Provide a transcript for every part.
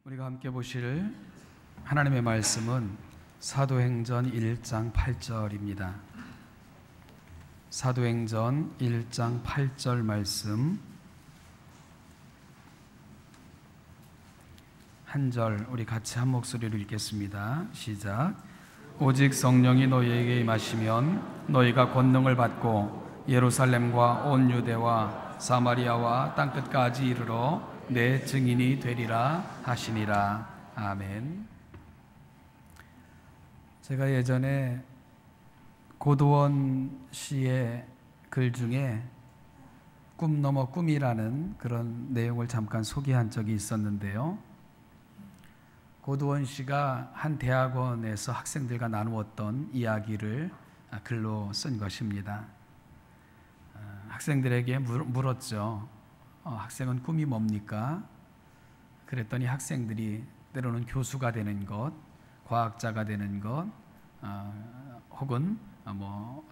우리가 함께 보실 하나님의 말씀은 사도행전 1장 8절입니다. 사도행전 1장 8절 말씀 한 절 우리 같이 한 목소리로 읽겠습니다. 시작. 오직 성령이 너희에게 임하시면 너희가 권능을 받고 예루살렘과 온 유대와 사마리아와 땅끝까지 이르러 내 증인이 되리라 하시니라. 아멘. 제가 예전에 고도원 씨의 글 중에 꿈 넘어 꿈이라는 그런 내용을 잠깐 소개한 적이 있었는데요. 고도원 씨가 한 대학원에서 학생들과 나누었던 이야기를 글로 쓴 것입니다. 학생들에게 물었죠. 학생은 꿈이 뭡니까? 그랬더니 학생들이 때로는 교수가 되는 것, 과학자가 되는 것, 혹은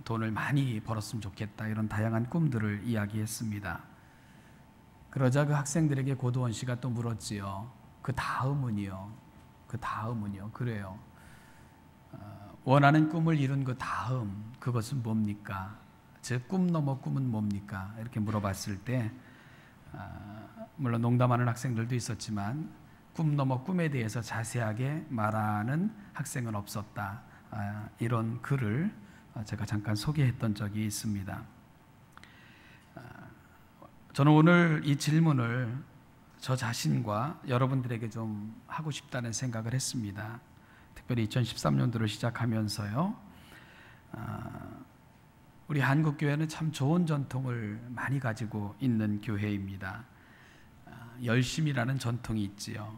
돈을 많이 벌었으면 좋겠다, 이런 다양한 꿈들을 이야기했습니다. 그러자 그 학생들에게 고도원 씨가 또 물었지요. 그 다음은요? 그래요. 원하는 꿈을 이룬 그 다음, 그것은 뭡니까? 즉 꿈 넘어 꿈은 뭡니까? 이렇게 물어봤을 때 물론 농담하는 학생들도 있었지만 꿈 넘어 꿈에 대해서 자세하게 말하는 학생은 없었다. 이런 글을 제가 잠깐 소개했던 적이 있습니다. 저는 오늘 이 질문을 저 자신과 여러분들에게 좀 하고 싶다는 생각을 했습니다. 특별히 2013년도를 시작하면서요. 우리 한국교회는 참 좋은 전통을 많이 가지고 있는 교회입니다. 열심이라는 전통이 있지요.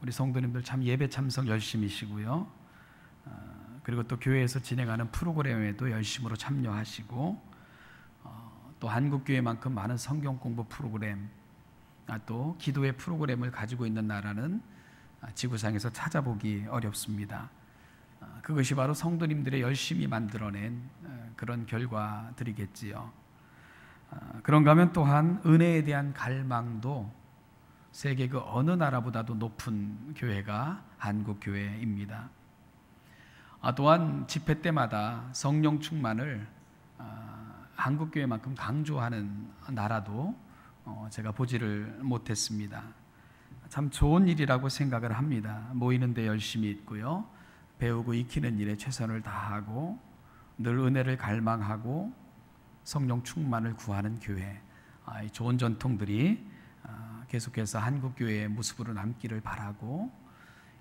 우리 성도님들 참 예배 참석 열심이시고요. 그리고 또 교회에서 진행하는 프로그램에도 열심으로 참여하시고, 또 한국교회만큼 많은 성경 공부 프로그램, 또 기도의 프로그램을 가지고 있는 나라는 지구상에서 찾아보기 어렵습니다. 그것이 바로 성도님들의 열심히 만들어낸 그런 결과들이겠지요. 그런가 하면 또한 은혜에 대한 갈망도 세계 그 어느 나라보다도 높은 교회가 한국교회입니다. 또한 집회 때마다 성령 충만을 한국교회만큼 강조하는 나라도 제가 보지를 못했습니다. 참 좋은 일이라고 생각을 합니다. 모이는데 열심히 있고요, 배우고 익히는 일에 최선을 다하고 늘 은혜를 갈망하고 성령 충만을 구하는 교회, 이 좋은 전통들이 계속해서 한국교회의 모습으로 남기를 바라고,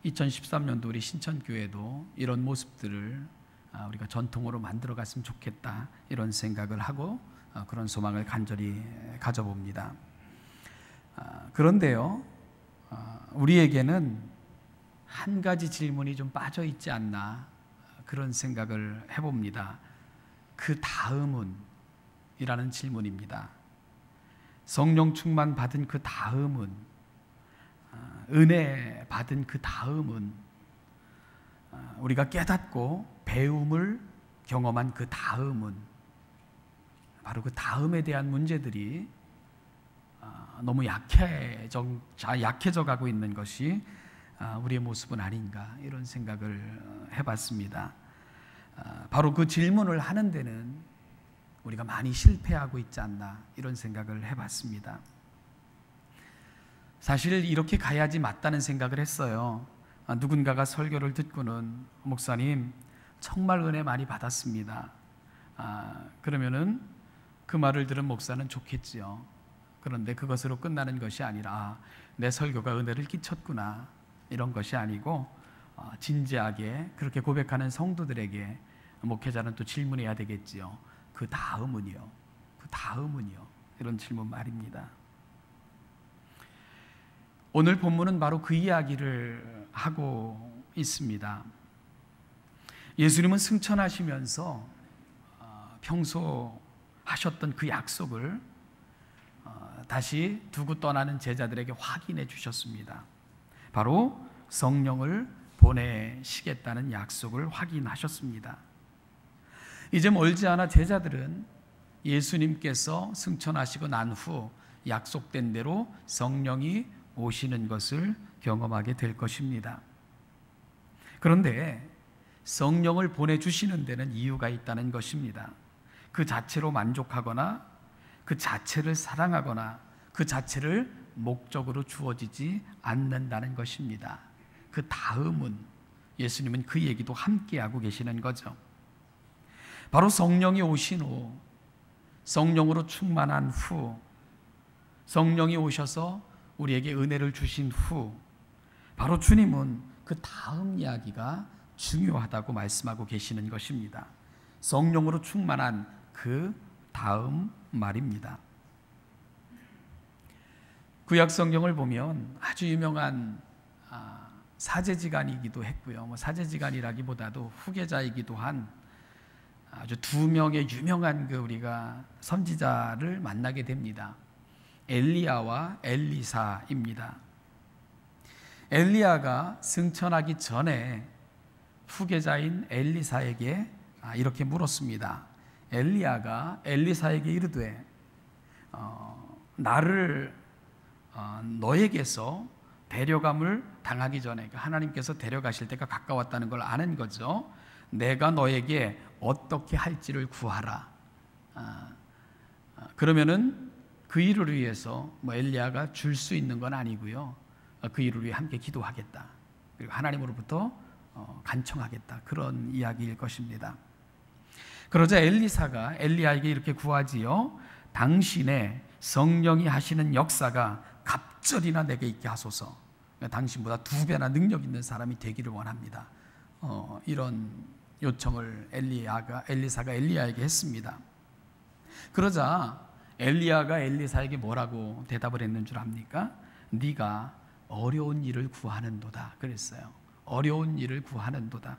2013년도 우리 신천교회도 이런 모습들을 우리가 전통으로 만들어갔으면 좋겠다, 이런 생각을 하고 그런 소망을 간절히 가져봅니다. 그런데요, 우리에게는 한 가지 질문이 좀 빠져 있지 않나, 그런 생각을 해봅니다. 그 다음은? 이라는 질문입니다. 성령 충만 받은 그 다음은, 은혜 받은 그 다음은, 우리가 깨닫고 배움을 경험한 그 다음은, 바로 그 다음에 대한 문제들이 너무 약해져 가고 있는 것이 우리의 모습은 아닌가, 이런 생각을 해봤습니다. 바로 그 질문을 하는 데는 우리가 많이 실패하고 있지 않나, 이런 생각을 해봤습니다. 사실 이렇게 가야지 맞다는 생각을 했어요. 누군가가 설교를 듣고는 목사님 정말 은혜 많이 받았습니다. 그러면은 그 말을 들은 목사는 좋겠지요. 그런데 그것으로 끝나는 것이 아니라 내 설교가 은혜를 끼쳤구나, 이런 것이 아니고 진지하게 그렇게 고백하는 성도들에게 목회자는 또 질문해야 되겠지요. 그 다음은요? 이런 질문 말입니다. 오늘 본문은 바로 그 이야기를 하고 있습니다. 예수님은 승천하시면서 평소 하셨던 그 약속을 다시 두고 떠나는 제자들에게 확인해 주셨습니다. 바로 성령을 보내시겠다는 약속을 확인하셨습니다. 이제 멀지 않아 제자들은 예수님께서 승천하시고 난 후 약속된 대로 성령이 오시는 것을 경험하게 될 것입니다. 그런데 성령을 보내주시는 데는 이유가 있다는 것입니다. 그 자체로 만족하거나 그 자체를 사랑하거나 그 자체를 목적으로 주어지지 않는다는 것입니다. 그 다음은 예수님은 그 얘기도 함께하고 계시는 거죠. 바로 성령이 오신 후, 성령으로 충만한 후, 성령이 오셔서 우리에게 은혜를 주신 후, 바로 주님은 그 다음 이야기가 중요하다고 말씀하고 계시는 것입니다. 성령으로 충만한 그 다음 말입니다. 구약 성경을 보면 아주 유명한 사제지간이기도 했고요. 사제지간이라기보다도 후계자이기도 한 아주 두 명의 유명한 우리가 선지자를 만나게 됩니다. 엘리야와 엘리사입니다. 엘리야가 승천하기 전에 후계자인 엘리사에게 이렇게 물었습니다. 엘리야가 엘리사에게 이르되 나를 너에게서 데려감을 당하기 전에, 하나님께서 데려가실 때가 가까웠다는 걸 아는 거죠. 내가 너에게 어떻게 할지를 구하라. 그러면은 그 일을 위해서 엘리야가 줄 수 있는 건 아니고요. 그 일을 위해 함께 기도하겠다. 그리고 하나님으로부터 간청하겠다. 그런 이야기일 것입니다. 그러자 엘리사가 엘리야에게 이렇게 구하지요. 당신의 성령이 하시는 역사가 갑절이나 내게 있게 하소서. 당신보다 2배나 능력 있는 사람이 되기를 원합니다. 이런 요청을 엘리사가 엘리야에게 했습니다. 그러자 엘리야가 엘리사에게 뭐라고 대답을 했는 줄 압니까? 네가 어려운 일을 구하는도다 그랬어요. 어려운 일을 구하는도다.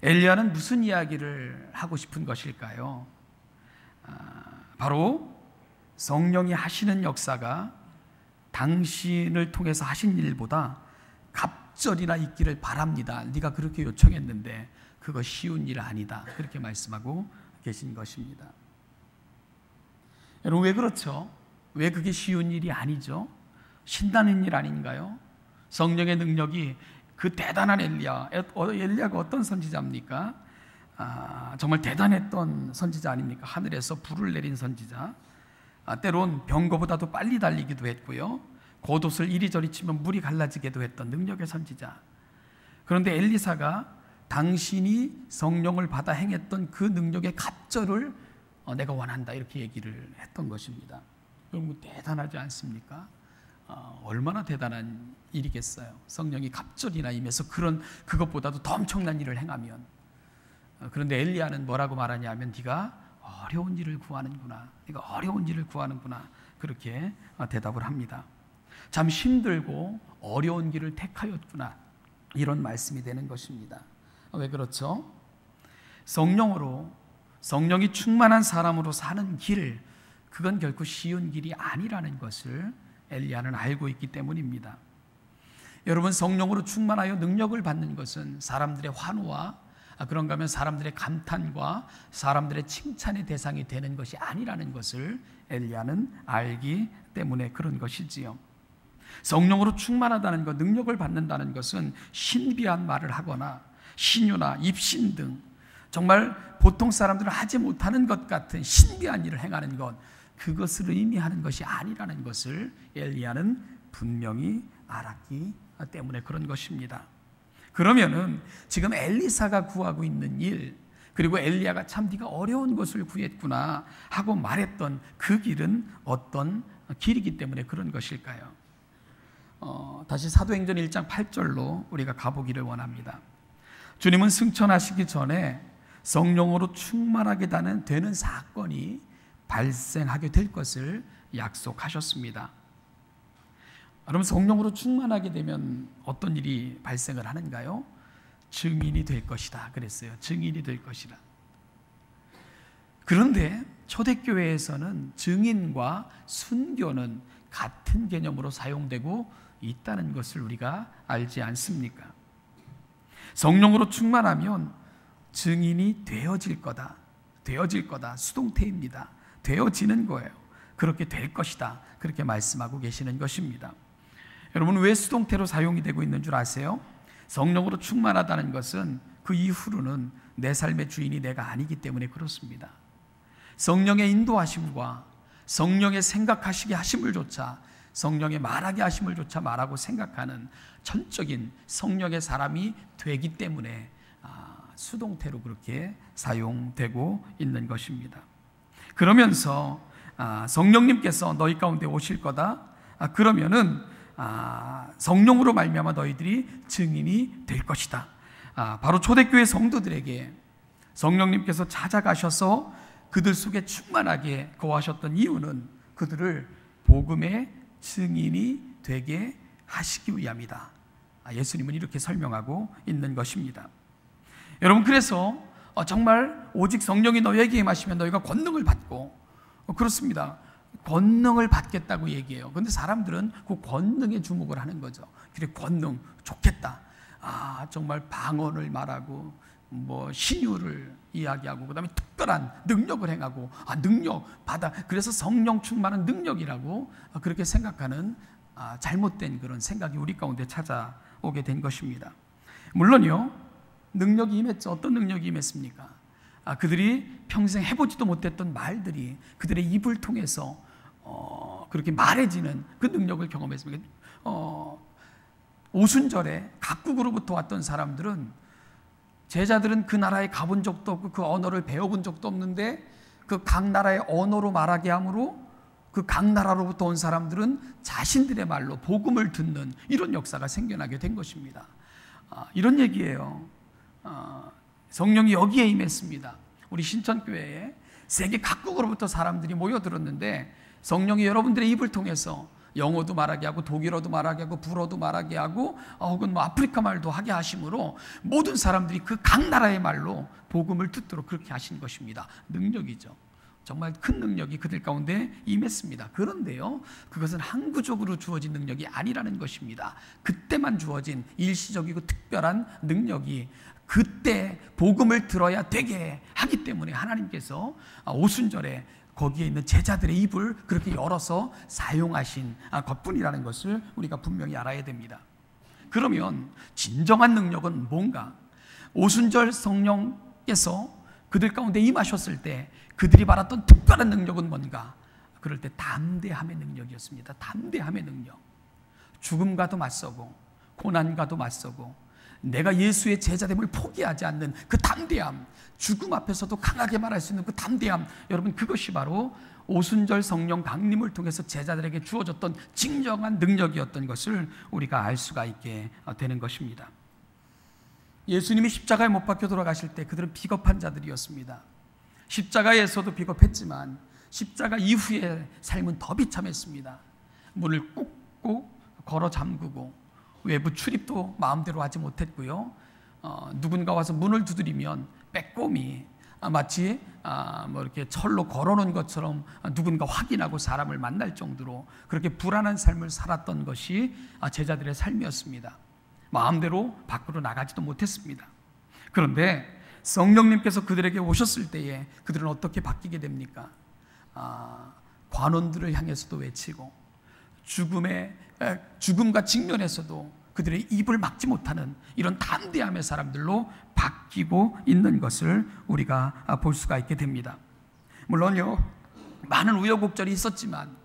엘리야는 무슨 이야기를 하고 싶은 것일까요? 바로 성령이 하시는 역사가 당신을 통해서 하신 일보다 갑절이나 있기를 바랍니다. 네가 그렇게 요청했는데 그거 쉬운 일 아니다. 그렇게 말씀하고 계신 것입니다. 여러분, 왜 그렇죠? 왜 그게 쉬운 일이 아니죠? 신나는 일 아닌가요? 성령의 능력이 그 대단한 엘리야가 어떤 선지자입니까? 정말 대단했던 선지자 아닙니까? 하늘에서 불을 내린 선지자. 때론 병거보다도 빨리 달리기도 했고요. 겉옷을 이리저리 치면 물이 갈라지기도 했던 능력의 선지자. 그런데 엘리사가 당신이 성령을 받아 행했던 그 능력의 갑절을 내가 원한다 이렇게 얘기를 했던 것입니다. 그럼 대단하지 않습니까? 얼마나 대단한 일이겠어요. 성령이 갑절이나 임해서 그것보다도 더 엄청난 일을 행하면. 그런데 엘리야는 뭐라고 말하냐면 네가 어려운 일을 구하는구나. 네가 어려운 일을 구하는구나. 그렇게 대답을 합니다. 참 힘들고 어려운 길을 택하였구나. 이런 말씀이 되는 것입니다. 왜 그렇죠? 성령이 충만한 사람으로 사는 길, 그건 결코 쉬운 길이 아니라는 것을 엘리야는 알고 있기 때문입니다. 여러분, 성령으로 충만하여 능력을 받는 것은 사람들의 환호와 그런가 하면 사람들의 감탄과 사람들의 칭찬의 대상이 되는 것이 아니라는 것을 엘리야는 알기 때문에 그런 것이지요. 성령으로 충만하다는 것, 능력을 받는다는 것은 신비한 말을 하거나 신유나 입신 등 정말 보통 사람들은 하지 못하는 것 같은 신비한 일을 행하는 것, 그것을 의미하는 것이 아니라는 것을 엘리야는 분명히 알았기 때문에 그런 것입니다. 그러면은 지금 엘리사가 구하고 있는 일, 그리고 엘리야가 참 네가 어려운 것을 구했구나 하고 말했던 그 길은 어떤 길이기 때문에 그런 것일까요? 다시 사도행전 1장 8절로 우리가 가보기를 원합니다. 주님은 승천하시기 전에 성령으로 충만하게 되는 사건이 발생하게 될 것을 약속하셨습니다. 여러분, 성령으로 충만하게 되면 어떤 일이 발생을 하는가요? 증인이 될 것이다 그랬어요. 증인이 될 것이다. 그런데 초대교회에서는 증인과 순교는 같은 개념으로 사용되고 있다는 것을 우리가 알지 않습니까? 성령으로 충만하면 증인이 되어질 거다. 수동태입니다. 되어지는 거예요. 그렇게 될 것이다. 그렇게 말씀하고 계시는 것입니다. 여러분, 왜 수동태로 사용이 되고 있는 줄 아세요? 성령으로 충만하다는 것은 그 이후로는 내 삶의 주인이 내가 아니기 때문에 그렇습니다. 성령의 인도하심과 성령의 생각하시게 하심을 조차, 성령의 말하게 하심을 조차 말하고 생각하는 전적인 성령의 사람이 되기 때문에 수동태로 그렇게 사용되고 있는 것입니다. 그러면서 성령님께서 너희 가운데 오실 거다. 그러면은 성령으로 말미암아 너희들이 증인이 될 것이다. 바로 초대교회 성도들에게 성령님께서 찾아가셔서 그들 속에 충만하게 거하셨던 이유는 그들을 복음의 증인이 되게 하시기 위함이다. 예수님은 이렇게 설명하고 있는 것입니다. 여러분, 그래서 정말 오직 성령이 너희에게 임하시면 너희가 권능을 받고, 그렇습니다. 권능을 받겠다고 얘기해요. 그런데 사람들은 그 권능에 주목을 하는 거죠. 그래, 권능 좋겠다. 정말 방언을 말하고 신유를 이야기하고, 그 다음에 특별한 능력을 행하고, 능력 받아, 그래서 성령 충만한 능력이라고 그렇게 생각하는 잘못된 그런 생각이 우리 가운데 찾아오게 된 것입니다. 물론요, 능력이 임했죠. 어떤 능력이 임했습니까? 그들이 평생 해보지도 못했던 말들이 그들의 입을 통해서 그렇게 말해지는 그 능력을 경험했습니다. 오순절에 각국으로부터 왔던 사람들은, 제자들은 그 나라에 가본 적도 없고 그 언어를 배워본 적도 없는데 그 각 나라의 언어로 말하게 함으로 그 각 나라로부터 온 사람들은 자신들의 말로 복음을 듣는 이런 역사가 생겨나게 된 것입니다. 이런 얘기예요. 성령이 여기에 임했습니다. 우리 신천교회에 세계 각국으로부터 사람들이 모여들었는데 성령이 여러분들의 입을 통해서 영어도 말하게 하고, 독일어도 말하게 하고, 불어도 말하게 하고, 혹은 아프리카 말도 하게 하심으로 모든 사람들이 그 각 나라의 말로 복음을 듣도록 그렇게 하신 것입니다. 능력이죠. 정말 큰 능력이 그들 가운데 임했습니다. 그런데요, 그것은 항구적으로 주어진 능력이 아니라는 것입니다. 그때만 주어진 일시적이고 특별한 능력이 그때 복음을 들어야 되게 하기 때문에 하나님께서 오순절에 거기에 있는 제자들의 입을 그렇게 열어서 사용하신 것뿐이라는 것을 우리가 분명히 알아야 됩니다. 그러면 진정한 능력은 뭔가? 오순절 성령께서 그들 가운데 임하셨을 때 그들이 받았던 특별한 능력은 뭔가? 그럴 때 담대함의 능력이었습니다. 담대함의 능력. 죽음과도 맞서고 고난과도 맞서고 내가 예수의 제자됨을 포기하지 않는 그 담대함, 죽음 앞에서도 강하게 말할 수 있는 그 담대함, 여러분, 그것이 바로 오순절 성령 강림을 통해서 제자들에게 주어졌던 진정한 능력이었던 것을 우리가 알 수가 있게 되는 것입니다. 예수님이 십자가에 못 박혀 돌아가실 때 그들은 비겁한 자들이었습니다. 십자가에서도 비겁했지만 십자가 이후의 삶은 더 비참했습니다. 문을 꾹꾹 걸어 잠그고 외부 출입도 마음대로 하지 못했고요. 누군가 와서 문을 두드리면 빼꼼히 마치 이렇게 철로 걸어놓은 것처럼 누군가 확인하고 사람을 만날 정도로 그렇게 불안한 삶을 살았던 것이 제자들의 삶이었습니다. 마음대로 밖으로 나가지도 못했습니다. 그런데 성령님께서 그들에게 오셨을 때에 그들은 어떻게 바뀌게 됩니까? 관원들을 향해서도 외치고 죽음과 직면에서도 그들의 입을 막지 못하는 이런 담대함의 사람들로 바뀌고 있는 것을 우리가 볼 수가 있게 됩니다. 물론요, 많은 우여곡절이 있었지만,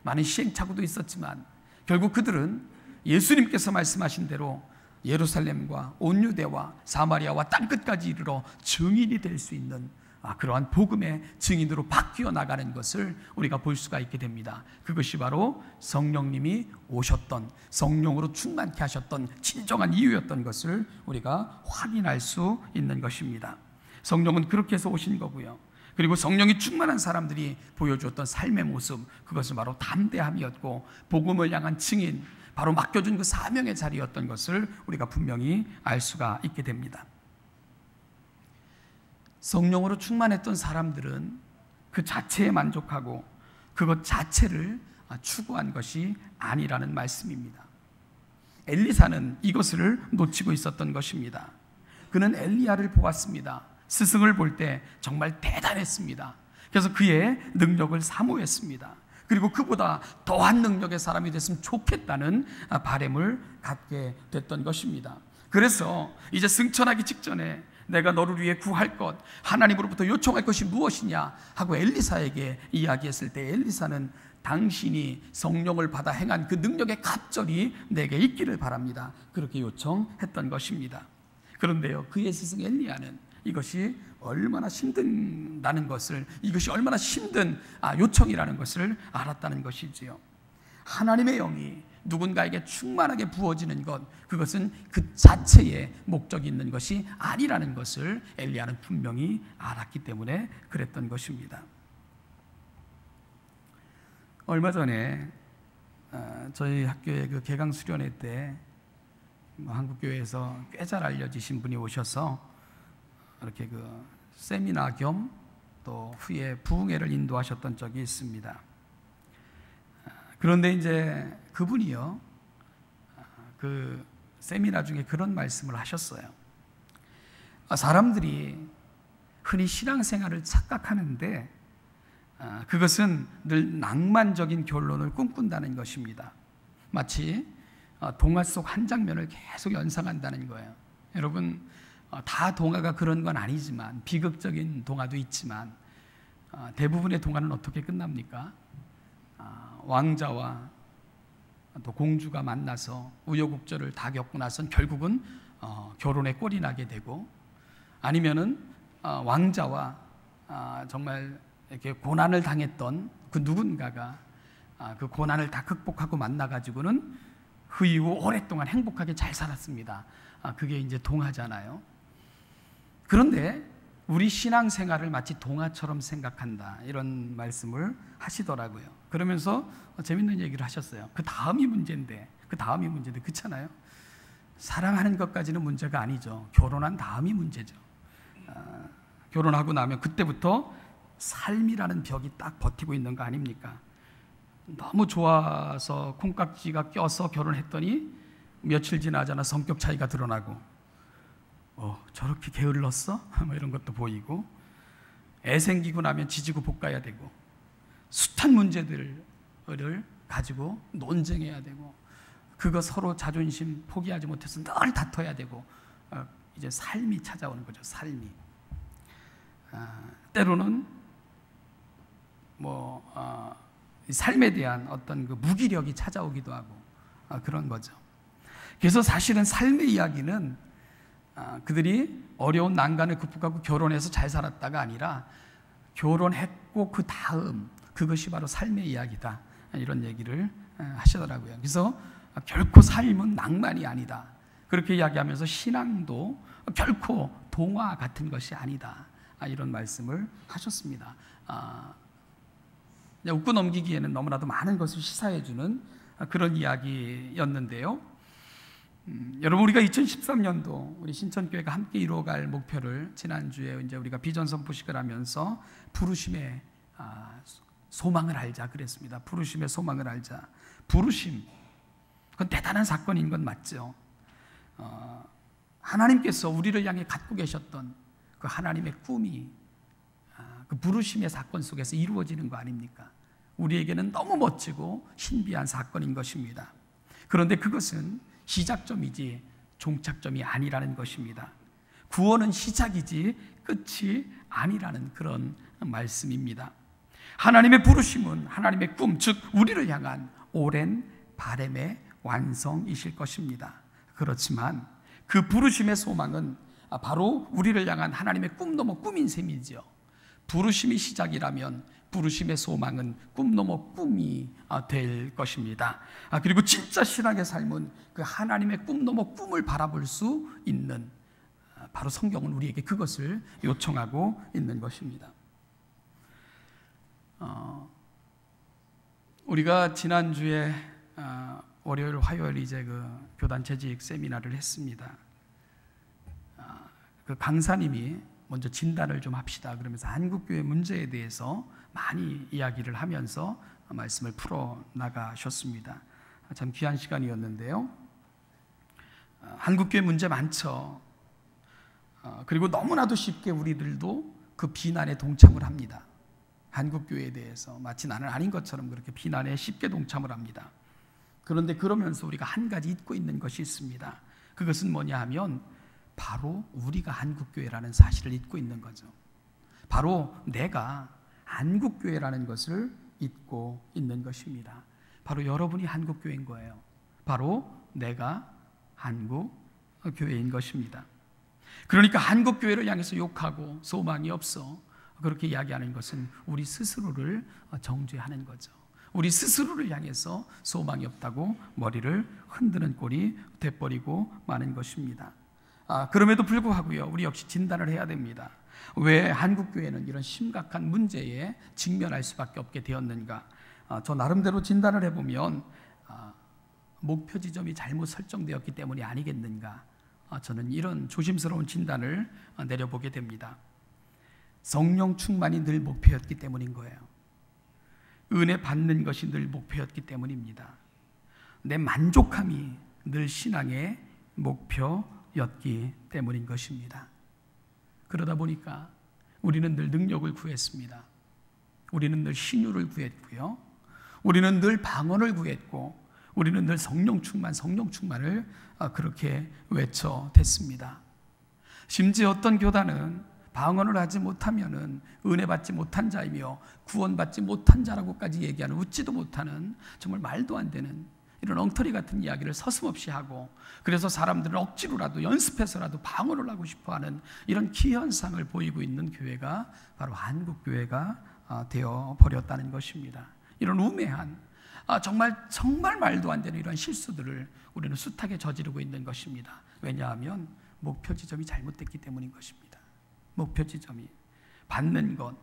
많은 시행착오도 있었지만 결국 그들은 예수님께서 말씀하신 대로 예루살렘과 온 유대와 사마리아와 땅끝까지 이르러 증인이 될 수 있는 그러한 복음의 증인으로 바뀌어 나가는 것을 우리가 볼 수가 있게 됩니다. 그것이 바로 성령님이 오셨던, 성령으로 충만케 하셨던 진정한 이유였던 것을 우리가 확인할 수 있는 것입니다. 성령은 그렇게 해서 오신 거고요. 그리고 성령이 충만한 사람들이 보여주었던 삶의 모습, 그것은 바로 담대함이었고 복음을 향한 증인, 바로 맡겨준 그 사명의 자리였던 것을 우리가 분명히 알 수가 있게 됩니다. 성령으로 충만했던 사람들은 그 자체에 만족하고 그것 자체를 추구한 것이 아니라는 말씀입니다. 엘리사는 이것을 놓치고 있었던 것입니다. 그는 엘리야를 보았습니다. 스승을 볼 때 정말 대단했습니다. 그래서 그의 능력을 사모했습니다. 그리고 그보다 더한 능력의 사람이 됐으면 좋겠다는 바람을 갖게 됐던 것입니다. 그래서 이제 승천하기 직전에 내가 너를 위해 구할 것, 하나님으로부터 요청할 것이 무엇이냐 하고 엘리사에게 이야기했을 때 엘리사는 당신이 성령을 받아 행한 그 능력의 갑절이 내게 있기를 바랍니다, 그렇게 요청했던 것입니다. 그런데요, 그의 스승 엘리야는 이것이 얼마나 힘든다는 것을, 이것이 얼마나 힘든 요청이라는 것을 알았다는 것이지요. 하나님의 영이 누군가에게 충만하게 부어지는 것, 그것은 그 자체에 목적이 있는 것이 아니라는 것을 엘리야는 분명히 알았기 때문에 그랬던 것입니다. 얼마 전에 저희 학교의 그 개강 수련회 때 한국교회에서 꽤 잘 알려지신 분이 오셔서 이렇게 그 세미나 겸 또 후에 부흥회를 인도하셨던 적이 있습니다. 그런데 이제 그분이요, 그 세미나 중에 그런 말씀을 하셨어요. 사람들이 흔히 신앙생활을 착각하는데 그것은 늘 낭만적인 결론을 꿈꾼다는 것입니다. 마치 동화 속 한 장면을 계속 연상한다는 거예요. 여러분, 다 동화가 그런 건 아니지만, 비극적인 동화도 있지만 대부분의 동화는 어떻게 끝납니까? 왕자와 또 공주가 만나서 우여곡절을 다 겪고 나선 결국은 결혼에 꼴이 나게 되고, 아니면은 왕자와 정말 이렇게 고난을 당했던 그 누군가가 그 고난을 다 극복하고 만나가지고는 그 이후 오랫동안 행복하게 잘 살았습니다. 그게 이제 동화잖아요. 그런데 우리 신앙생활을 마치 동화처럼 생각한다, 이런 말씀을 하시더라고요. 그러면서 재밌는 얘기를 하셨어요. 그 다음이 문제인데 그렇잖아요. 사랑하는 것까지는 문제가 아니죠. 결혼한 다음이 문제죠. 결혼하고 나면 그때부터 삶이라는 벽이 딱 버티고 있는 거 아닙니까? 너무 좋아서 콩깍지가 껴서 결혼했더니 며칠 지나잖아 성격 차이가 드러나고, 저렇게 게을렀어? 뭐 이런 것도 보이고, 애 생기고 나면 지지고 볶아야 되고, 숱한 문제들을 가지고 논쟁해야 되고, 그거 서로 자존심 포기하지 못해서 늘 다퉈야 되고, 이제 삶이 찾아오는 거죠. 삶이. 때로는 삶에 대한 어떤 그 무기력이 찾아오기도 하고, 그런 거죠. 그래서 사실은 삶의 이야기는 그들이 어려운 난간을 극복하고 결혼해서 잘 살았다가 아니라 결혼했고 그 다음, 그것이 바로 삶의 이야기다, 이런 얘기를 하시더라고요. 그래서 결코 삶은 낭만이 아니다, 그렇게 이야기하면서 신앙도 결코 동화 같은 것이 아니다, 이런 말씀을 하셨습니다. 웃고 넘기기에는 너무나도 많은 것을 시사해주는 그런 이야기였는데요. 여러분, 우리가 2013년도 우리 신천교회가 함께 이루어갈 목표를 지난주에 이제 우리가 비전 선포식을 하면서 부르심의 소망을 알자 그랬습니다. 부르심의 소망을 알자. 부르심, 그건 대단한 사건인 건 맞죠. 하나님께서 우리를 향해 갖고 계셨던 그 하나님의 꿈이 그 부르심의 사건 속에서 이루어지는 거 아닙니까? 우리에게는 너무 멋지고 신비한 사건인 것입니다. 그런데 그것은 시작점이지 종착점이 아니라는 것입니다. 구원은 시작이지 끝이 아니라는 그런 말씀입니다. 하나님의 부르심은 하나님의 꿈, 즉 우리를 향한 오랜 바람의 완성이실 것입니다. 그렇지만 그 부르심의 소망은 바로 우리를 향한 하나님의 꿈 넘어 꿈인 셈이죠. 부르심이 시작이라면 부르심의 소망은 꿈 넘어 꿈이 될 것입니다. 그리고 진짜 신앙의 삶은 그 하나님의 꿈 넘어 꿈을 바라볼 수 있는, 바로 성경은 우리에게 그것을 요청하고 있는 것입니다. 우리가 지난주에 월요일, 화요일 이제 그 교단 재직 세미나를 했습니다. 그 강사님이 먼저 진단을 좀 합시다 그러면서 한국교회 문제에 대해서 많이 이야기를 하면서 말씀을 풀어 나가셨습니다. 참 귀한 시간이었는데요. 한국교회 문제 많죠. 그리고 너무나도 쉽게 우리들도 그 비난에 동참을 합니다. 한국교회에 대해서 마치 나는 아닌 것처럼 그렇게 비난에 쉽게 동참을 합니다. 그런데 그러면서 우리가 한 가지 잊고 있는 것이 있습니다. 그것은 뭐냐 하면 바로 우리가 한국교회라는 사실을 잊고 있는 거죠. 바로 내가 한국교회라는 것을 잊고 있는 것입니다. 바로 여러분이 한국교회인 거예요. 바로 내가 한국교회인 것입니다. 그러니까 한국교회를 향해서 욕하고 소망이 없어 그렇게 이야기하는 것은 우리 스스로를 정죄하는 거죠. 우리 스스로를 향해서 소망이 없다고 머리를 흔드는 꼴이 돼버리고 마는 것입니다. 그럼에도 불구하고요, 우리 역시 진단을 해야 됩니다. 왜 한국교회는 이런 심각한 문제에 직면할 수밖에 없게 되었는가? 저 나름대로 진단을 해보면 목표 지점이 잘못 설정되었기 때문이 아니겠는가? 저는 이런 조심스러운 진단을 내려보게 됩니다. 성령 충만이 늘 목표였기 때문인 거예요. 은혜 받는 것이 늘 목표였기 때문입니다. 내 만족함이 늘 신앙의 목표였기 때문인 것입니다. 그러다 보니까 우리는 늘 능력을 구했습니다. 우리는 늘 신유를 구했고요. 우리는 늘 방언을 구했고, 우리는 늘 성령 충만을 그렇게 외쳐댔습니다. 심지어 어떤 교단은 방언을 하지 못하면은 은혜 받지 못한 자이며 구원받지 못한 자라고까지 얘기하는, 웃지도 못하는 정말 말도 안 되는 이런 엉터리 같은 이야기를 서슴없이 하고, 그래서 사람들은 억지로라도 연습해서라도 방언을 하고 싶어하는 이런 기현상을 보이고 있는 교회가 바로 한국교회가 되어버렸다는 것입니다. 이런 우매한 정말 말도 안 되는 이런 실수들을 우리는 숱하게 저지르고 있는 것입니다. 왜냐하면 목표 지점이 잘못됐기 때문인 것입니다. 목표 지점이 받는 것,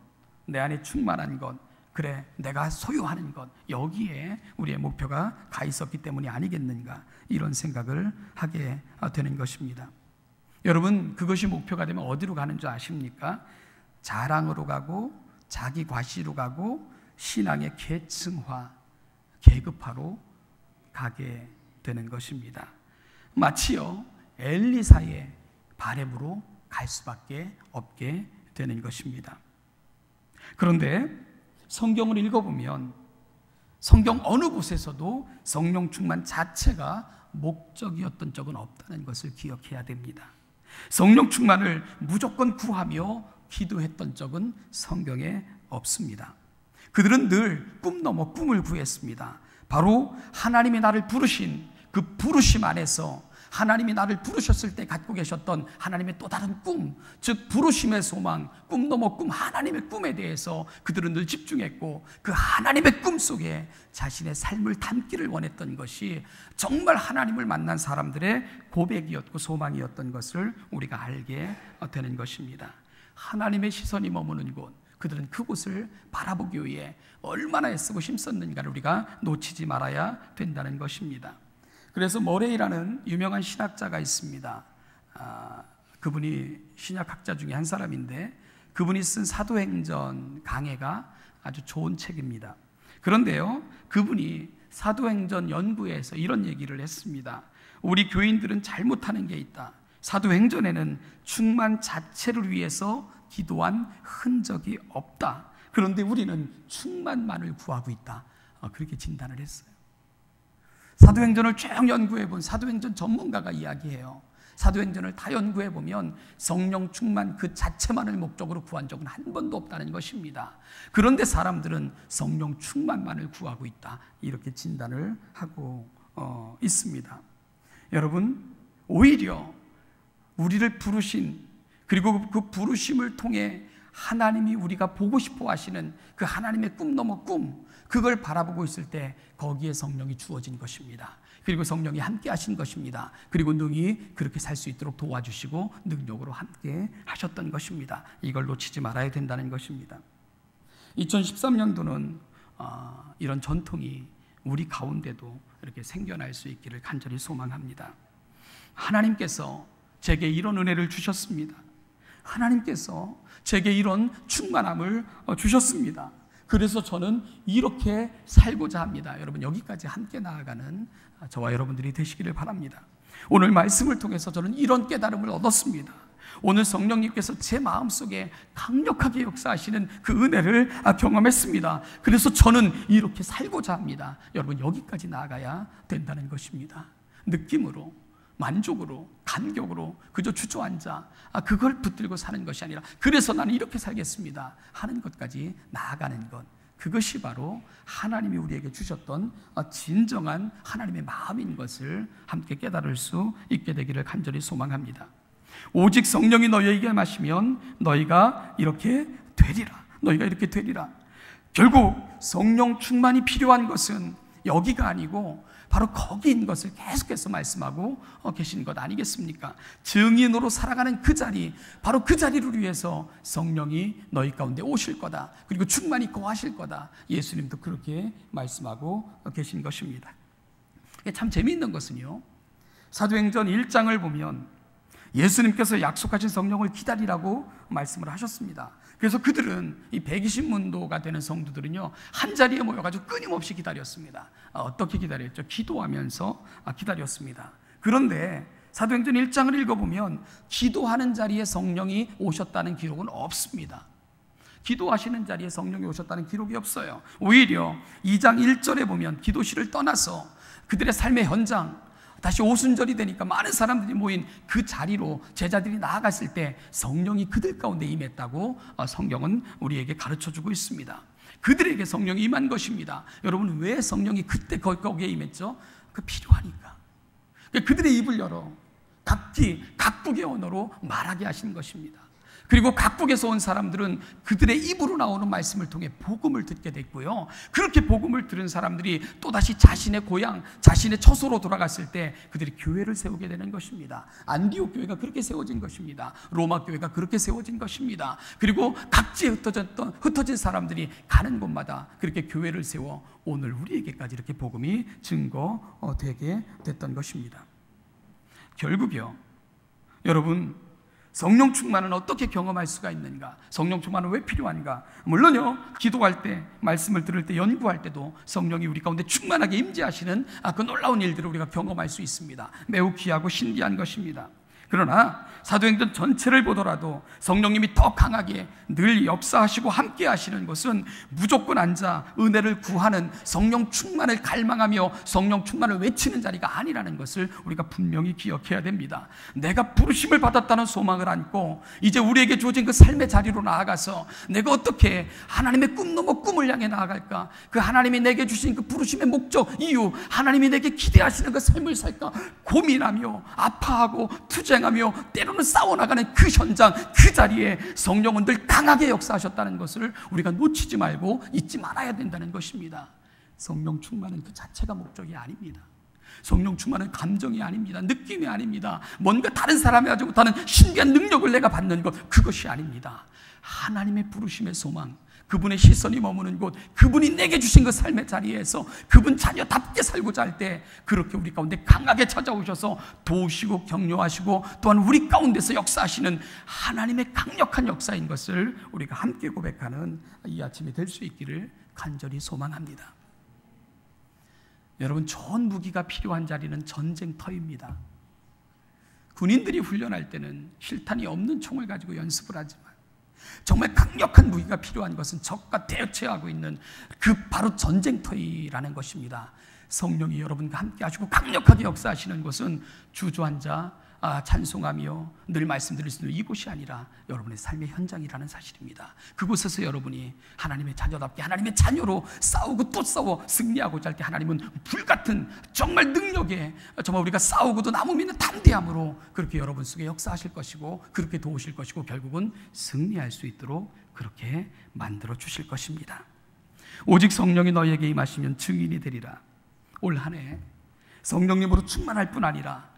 내 안에 충만한 것, 그래 내가 소유하는 것, 여기에 우리의 목표가 가 있었기 때문이 아니겠는가, 이런 생각을 하게 되는 것입니다. 여러분, 그것이 목표가 되면 어디로 가는 줄 아십니까? 자랑으로 가고 자기 과시로 가고 신앙의 계층화, 계급화로 가게 되는 것입니다. 마치요 엘리사의 바램으로 갈 수밖에 없게 되는 것입니다. 그런데 성경을 읽어보면 성경 어느 곳에서도 성령 충만 자체가 목적이었던 적은 없다는 것을 기억해야 됩니다. 성령 충만을 무조건 구하며 기도했던 적은 성경에 없습니다. 그들은 늘 꿈 넘어 꿈을 구했습니다. 바로 하나님이 나를 부르신 그 부르심 안에서, 하나님이 나를 부르셨을 때 갖고 계셨던 하나님의 또 다른 꿈, 즉 부르심의 소망, 꿈 넘어 꿈, 하나님의 꿈에 대해서 그들은 늘 집중했고, 그 하나님의 꿈 속에 자신의 삶을 담기를 원했던 것이 정말 하나님을 만난 사람들의 고백이었고 소망이었던 것을 우리가 알게 되는 것입니다. 하나님의 시선이 머무는 곳, 그들은 그곳을 바라보기 위해 얼마나 애쓰고 힘썼는가를 우리가 놓치지 말아야 된다는 것입니다. 그래서 머레이라는 유명한 신학자가 있습니다. 그분이 신약학자 중에 한 사람인데, 그분이 쓴 사도행전 강해가 아주 좋은 책입니다. 그런데요, 그분이 사도행전 연구에서 이런 얘기를 했습니다. 우리 교인들은 잘못하는 게 있다. 사도행전에는 충만 자체를 위해서 기도한 흔적이 없다. 그런데 우리는 충만만을 구하고 있다. 그렇게 진단을 했어요. 사도행전을 쭉 연구해본 사도행전 전문가가 이야기해요. 사도행전을 다 연구해보면 성령 충만 그 자체만을 목적으로 구한 적은 한 번도 없다는 것입니다. 그런데 사람들은 성령 충만만을 구하고 있다, 이렇게 진단을 하고 있습니다. 여러분, 오히려 우리를 부르신, 그리고 그 부르심을 통해 하나님이 우리가 보고 싶어 하시는 그 하나님의 꿈 넘어 꿈, 그걸 바라보고 있을 때 거기에 성령이 주어진 것입니다. 그리고 성령이 함께 하신 것입니다. 그리고 능히 그렇게 살 수 있도록 도와주시고 능력으로 함께 하셨던 것입니다. 이걸 놓치지 말아야 된다는 것입니다. 2013년도는 이런 전통이 우리 가운데도 이렇게 생겨날 수 있기를 간절히 소망합니다. 하나님께서 제게 이런 은혜를 주셨습니다. 하나님께서 제게 이런 충만함을 주셨습니다. 그래서 저는 이렇게 살고자 합니다. 여러분, 여기까지 함께 나아가는 저와 여러분들이 되시기를 바랍니다. 오늘 말씀을 통해서 저는 이런 깨달음을 얻었습니다. 오늘 성령님께서 제 마음속에 강력하게 역사하시는 그 은혜를 경험했습니다. 그래서 저는 이렇게 살고자 합니다. 여러분, 여기까지 나아가야 된다는 것입니다. 느낌으로, 만족으로, 감격으로 그저 주저앉아 그걸 붙들고 사는 것이 아니라, 그래서 나는 이렇게 살겠습니다 하는 것까지 나아가는 것, 그것이 바로 하나님이 우리에게 주셨던 진정한 하나님의 마음인 것을 함께 깨달을 수 있게 되기를 간절히 소망합니다. 오직 성령이 너희에게 임하시면 너희가 이렇게 되리라. 너희가 이렇게 되리라. 결국 성령 충만이 필요한 것은 여기가 아니고 바로 거기인 것을 계속해서 말씀하고 계신 것 아니겠습니까? 증인으로 살아가는 그 자리, 바로 그 자리를 위해서 성령이 너희 가운데 오실 거다. 그리고 충만히 거하실 거다. 예수님도 그렇게 말씀하고 계신 것입니다. 참 재미있는 것은요, 사도행전 1장을 보면 예수님께서 약속하신 성령을 기다리라고 말씀을 하셨습니다. 그래서 그들은, 이 120문도가 되는 성도들은요, 한 자리에 모여가지고 끊임없이 기다렸습니다. 어떻게 기다렸죠? 기도하면서 기다렸습니다. 그런데 사도행전 1장을 읽어보면 기도하는 자리에 성령이 오셨다는 기록은 없습니다. 기도하시는 자리에 성령이 오셨다는 기록이 없어요. 오히려 2장 1절에 보면 기도실을 떠나서 그들의 삶의 현장, 다시 오순절이 되니까 많은 사람들이 모인 그 자리로 제자들이 나아갔을 때 성령이 그들 가운데 임했다고 성경은 우리에게 가르쳐주고 있습니다. 그들에게 성령이 임한 것입니다. 여러분, 왜 성령이 그때 거기에 임했죠? 그 필요하니까. 그들의 입을 열어 각국의 언어로 말하게 하신 것입니다. 그리고 각국에서 온 사람들은 그들의 입으로 나오는 말씀을 통해 복음을 듣게 됐고요, 그렇게 복음을 들은 사람들이 또다시 자신의 고향, 자신의 처소로 돌아갔을 때 그들이 교회를 세우게 되는 것입니다. 안디옥 교회가 그렇게 세워진 것입니다. 로마 교회가 그렇게 세워진 것입니다. 그리고 각지에 흩어진 사람들이 가는 곳마다 그렇게 교회를 세워 오늘 우리에게까지 이렇게 복음이 증거되게 됐던 것입니다. 결국요, 여러분, 성령 충만은 어떻게 경험할 수가 있는가? 성령 충만은 왜 필요한가? 물론요, 기도할 때, 말씀을 들을 때, 연구할 때도 성령이 우리 가운데 충만하게 임재하시는 그 놀라운 일들을 우리가 경험할 수 있습니다. 매우 귀하고 신기한 것입니다. 그러나 사도행전 전체를 보더라도 성령님이 더 강하게 늘 역사하시고 함께 하시는 것은 무조건 앉아 은혜를 구하는, 성령 충만을 갈망하며 성령 충만을 외치는 자리가 아니라는 것을 우리가 분명히 기억해야 됩니다. 내가 부르심을 받았다는 소망을 안고 이제 우리에게 주어진 그 삶의 자리로 나아가서 내가 어떻게 하나님의 꿈 넘어 꿈을 향해 나아갈까? 그 하나님이 내게 주신 그 부르심의 목적, 이유, 하나님이 내게 기대하시는 그 삶을 살까 고민하며 아파하고 투쟁하며 때로는 싸워나가는 그 현장, 그 자리에 성령은 늘 강하게 역사하셨다는 것을 우리가 놓치지 말고 잊지 말아야 된다는 것입니다. 성령 충만은 그 자체가 목적이 아닙니다. 성령 충만은 감정이 아닙니다. 느낌이 아닙니다. 뭔가 다른 사람이 하지 못하는 신비한 능력을 내가 받는 것, 그것이 아닙니다. 하나님의 부르심의 소망, 그분의 시선이 머무는 곳, 그분이 내게 주신 그 삶의 자리에서 그분 자녀답게 살고자 할 때 그렇게 우리 가운데 강하게 찾아오셔서 도우시고 격려하시고 또한 우리 가운데서 역사하시는 하나님의 강력한 역사인 것을 우리가 함께 고백하는 이 아침이 될 수 있기를 간절히 소망합니다. 여러분, 좋은 무기가 필요한 자리는 전쟁터입니다. 군인들이 훈련할 때는 실탄이 없는 총을 가지고 연습을 하지만 정말 강력한 무기가 필요한 것은 적과 대처하고 있는 그 바로 전쟁터이라는 것입니다. 성령이 여러분과 함께 하시고 강력하게 역사하시는 것은 주저앉아 찬송하며 늘 말씀드릴 수 있는 이곳이 아니라 여러분의 삶의 현장이라는 사실입니다. 그곳에서 여러분이 하나님의 자녀답게 하나님의 자녀로 싸우고 또 싸워 승리하고자 할 때 하나님은 불같은 정말 능력에 정말 우리가 싸우고도 남으면 담대함으로 그렇게 여러분 속에 역사하실 것이고 그렇게 도우실 것이고 결국은 승리할 수 있도록 그렇게 만들어 주실 것입니다. 오직 성령이 너희에게 임하시면 증인이 되리라. 올 한 해 성령님으로 충만할 뿐 아니라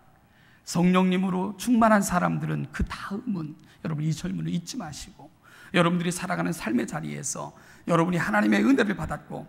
성령님으로 충만한 사람들은 그 다음은, 여러분 이 설문을 잊지 마시고 여러분들이 살아가는 삶의 자리에서 여러분이 하나님의 은혜를 받았고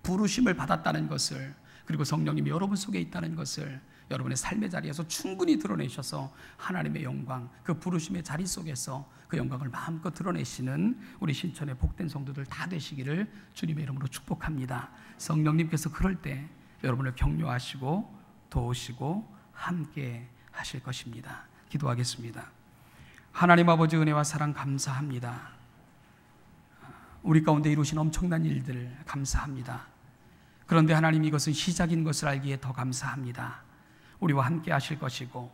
부르심을 받았다는 것을, 그리고 성령님이 여러분 속에 있다는 것을 여러분의 삶의 자리에서 충분히 드러내셔서 하나님의 영광, 그 부르심의 자리 속에서 그 영광을 마음껏 드러내시는 우리 신천의 복된 성도들 다 되시기를 주님의 이름으로 축복합니다. 성령님께서 그럴 때 여러분을 격려하시고 도우시고 함께 하실 것입니다. 기도하겠습니다. 하나님 아버지 은혜와 사랑 감사합니다. 우리 가운데 이루신 엄청난 일들 감사합니다. 그런데 하나님, 이것은 시작인 것을 알기에 더 감사합니다. 우리와 함께 하실 것이고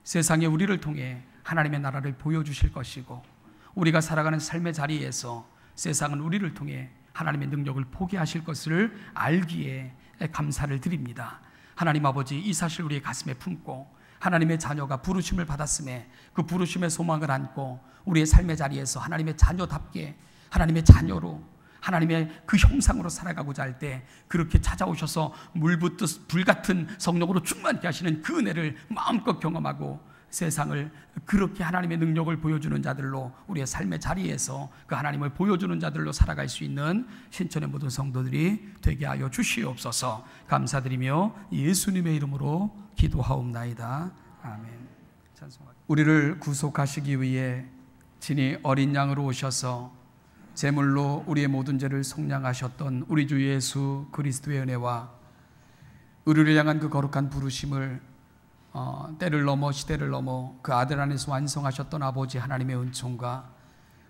세상에 우리를 통해 하나님의 나라를 보여주실 것이고 우리가 살아가는 삶의 자리에서 세상은 우리를 통해 하나님의 능력을 보게 하실 것을 알기에 감사를 드립니다. 하나님 아버지, 이 사실 우리의 가슴에 품고 하나님의 자녀가 부르심을 받았음에 그 부르심의 소망을 안고 우리의 삶의 자리에서 하나님의 자녀답게 하나님의 자녀로 하나님의 그 형상으로 살아가고자 할 때 그렇게 찾아오셔서 물붓듯 불같은 성령으로 충만케 하시는 그 은혜를 마음껏 경험하고 세상을 그렇게 하나님의 능력을 보여주는 자들로 우리의 삶의 자리에서 그 하나님을 보여주는 자들로 살아갈 수 있는 신천의 모든 성도들이 되게 하여 주시옵소서. 감사드리며 예수님의 이름으로 기도하옵나이다. 아멘. 찬송합니다. 우리를 구속하시기 위해 친히 어린 양으로 오셔서 제물로 우리의 모든 죄를 속량하셨던 우리 주 예수 그리스도의 은혜와 우리를 향한 그 거룩한 부르심을 때를 넘어 시대를 넘어 그 아들 안에서 완성하셨던 아버지 하나님의 은총과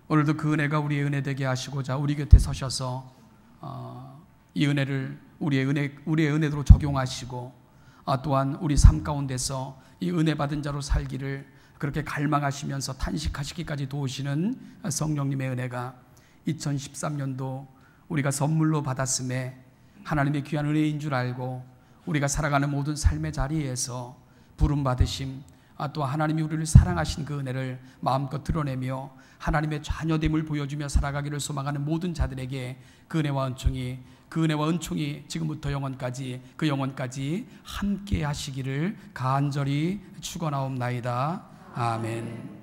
오늘도 그 은혜가 우리의 은혜 되게 하시고자 우리 곁에 서셔서 이 은혜를 우리의 은혜로 적용하시고 또한 우리 삶 가운데서 이 은혜 받은 자로 살기를 그렇게 갈망하시면서 탄식하시기까지 도우시는 성령님의 은혜가 2013년도 우리가 선물로 받았음에 하나님의 귀한 은혜인 줄 알고 우리가 살아가는 모든 삶의 자리에서 부름받으심, 또 하나님이 우리를 사랑하신 그 은혜를 마음껏 드러내며 하나님의 자녀됨을 보여주며 살아가기를 소망하는 모든 자들에게 그 은혜와 은총이 지금부터 영원까지 그 영원까지 함께 하시기를 간절히 축원하옵나이다. 아멘.